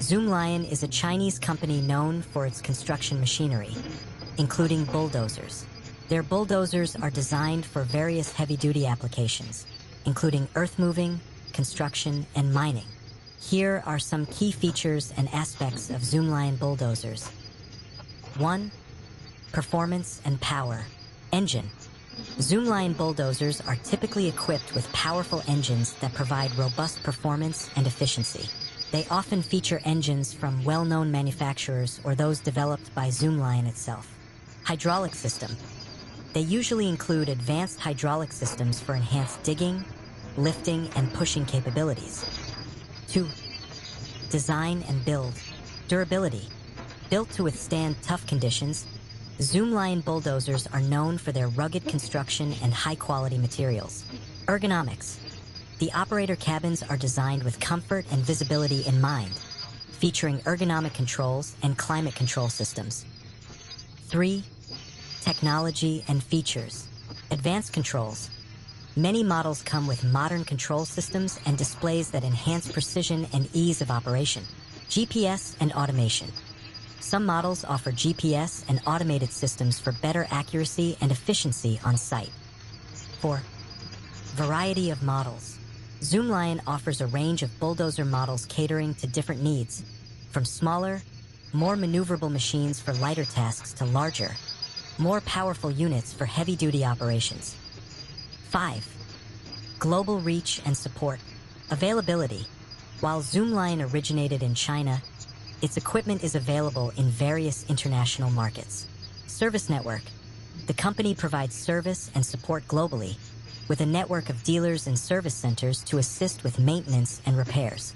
ZoomLion is a Chinese company known for its construction machinery, including bulldozers. Their bulldozers are designed for various heavy-duty applications, including earth-moving, construction, and mining. Here are some key features and aspects of ZoomLion bulldozers. 1. Performance and power. Engine. ZoomLion bulldozers are typically equipped with powerful engines that provide robust performance and efficiency. They often feature engines from well-known manufacturers or those developed by ZoomLion itself. Hydraulic system. They usually include advanced hydraulic systems for enhanced digging, lifting, and pushing capabilities. 2. Design and build. Durability. Built to withstand tough conditions, ZoomLion bulldozers are known for their rugged construction and high-quality materials. Ergonomics. The operator cabins are designed with comfort and visibility in mind, featuring ergonomic controls and climate control systems. 3. Technology and features. Advanced controls. Many models come with modern control systems and displays that enhance precision and ease of operation. GPS and automation. Some models offer GPS and automated systems for better accuracy and efficiency on site. 4. Variety of models. ZoomLion offers a range of bulldozer models catering to different needs, from smaller, more maneuverable machines for lighter tasks to larger, more powerful units for heavy-duty operations. 5. Global reach and support. Availability. While ZoomLion originated in China, its equipment is available in various international markets. Service network. The company provides service and support globally, with a network of dealers and service centers to assist with maintenance and repairs.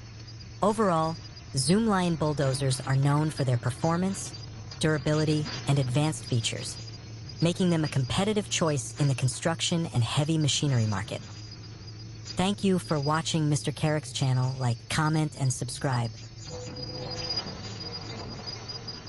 Overall, ZoomLion bulldozers are known for their performance, durability, and advanced features, making them a competitive choice in the construction and heavy machinery market. Thank you for watching MrKeruk's channel. Like, comment, and subscribe.